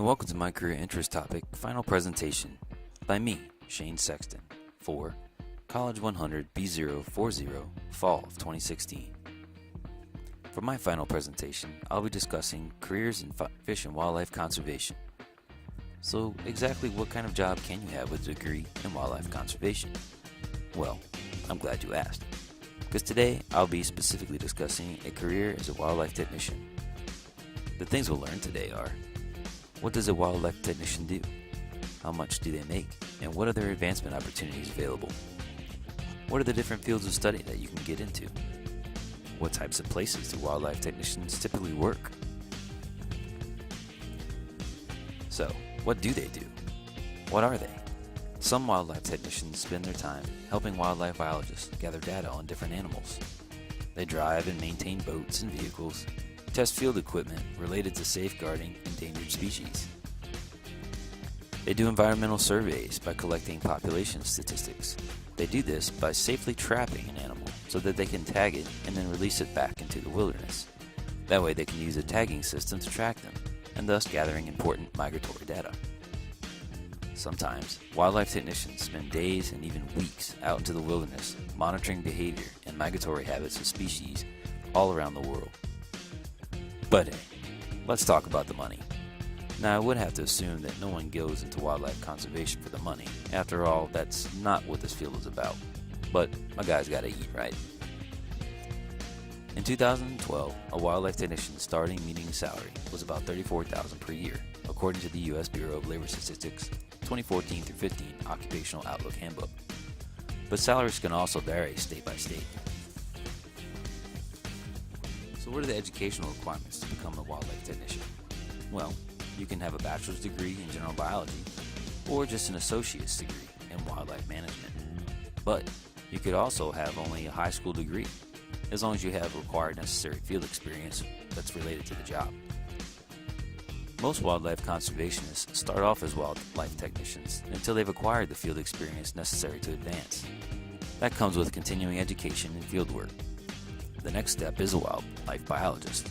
and welcome to my career interest topic, final presentation, by me, Shane Sexton, for Coll100 B040, Fall of 2016. For my final presentation, I'll be discussing careers in fish and wildlife conservation. So, exactly what kind of job can you have with a degree in wildlife conservation? Well, I'm glad you asked, because today I'll be specifically discussing a career as a wildlife technician. The things we'll learn today are: what does a wildlife technician do? How much do they make? And what are their advancement opportunities available? What are the different fields of study that you can get into? What types of places do wildlife technicians typically work? So, what do they do? What are they? Some wildlife technicians spend their time helping wildlife biologists gather data on different animals. They drive and maintain boats and vehicles, test field equipment related to safeguarding endangered species. They do environmental surveys by collecting population statistics. They do this by safely trapping an animal so that they can tag it and then release it back into the wilderness. That way they can use a tagging system to track them, and thus gathering important migratory data. Sometimes, wildlife technicians spend days and even weeks out into the wilderness monitoring behavior and migratory habits of species all around the world. But hey, let's talk about the money. Now, I would have to assume that no one goes into wildlife conservation for the money. After all, that's not what this field is about. But my guys gotta eat, right? In 2012, a wildlife technician's starting median salary was about $34,000 per year, according to the U.S. Bureau of Labor Statistics 2014 through 15 Occupational Outlook Handbook. But salaries can also vary state by state. So what are the educational requirements to become a wildlife technician? Well, you can have a bachelor's degree in general biology or just an associate's degree in wildlife management. But you could also have only a high school degree, as long as you have required necessary field experience that's related to the job. Most wildlife conservationists start off as wildlife technicians until they've acquired the field experience necessary to advance. That comes with continuing education and field work. The next step is a wildlife biologist.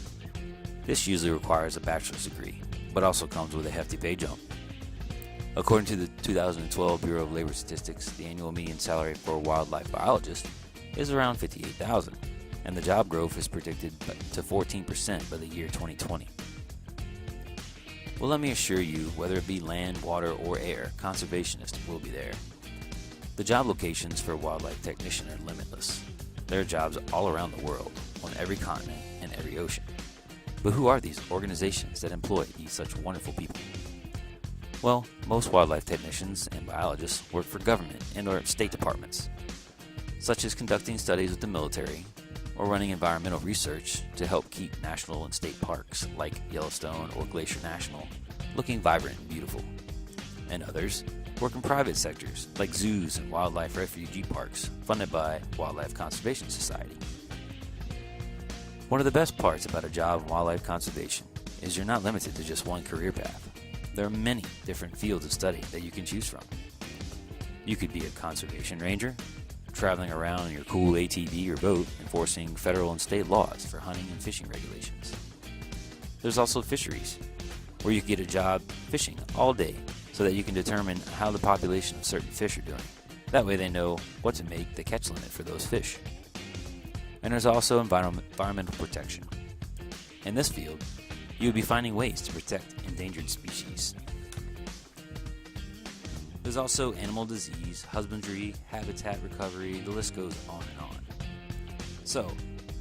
This usually requires a bachelor's degree, but also comes with a hefty pay jump. According to the 2012 Bureau of Labor Statistics, the annual median salary for a wildlife biologist is around $58,000, and the job growth is predicted to 14% by the year 2020. Well, let me assure you, whether it be land, water, or air, conservationists will be there. The job locations for a wildlife technician are limitless. There are jobs all around the world, on every continent and every ocean. But who are these organizations that employ these such wonderful people? Well, most wildlife technicians and biologists work for government and/or state departments, such as conducting studies with the military or running environmental research to help keep national and state parks like Yellowstone or Glacier National looking vibrant and beautiful. And others work in private sectors like zoos and wildlife refugee parks funded by Wildlife Conservation Society. One of the best parts about a job in wildlife conservation is you're not limited to just one career path. There are many different fields of study that you can choose from. You could be a conservation ranger, traveling around in your cool ATV or boat enforcing federal and state laws for hunting and fishing regulations. There's also fisheries, where you get a job fishing all day so that you can determine how the population of certain fish are doing. That way they know what to make the catch limit for those fish. And there's also environmental protection. In this field, you will be finding ways to protect endangered species. There's also animal disease, husbandry, habitat recovery, the list goes on and on. So,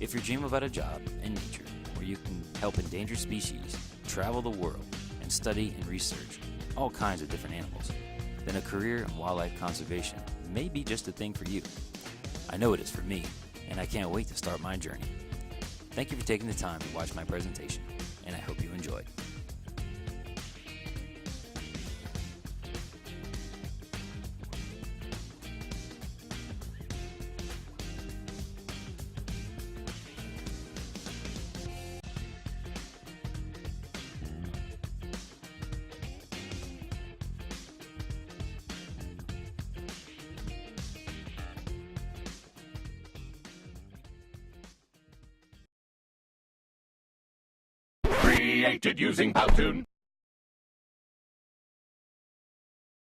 if you dream about a job in nature where you can help endangered species travel the world and study and research all kinds of different animals, then a career in wildlife conservation may be just the thing for you. I know it is for me, and I can't wait to start my journey. Thank you for taking the time to watch my presentation, and I hope you enjoyed. Created using Powtoon.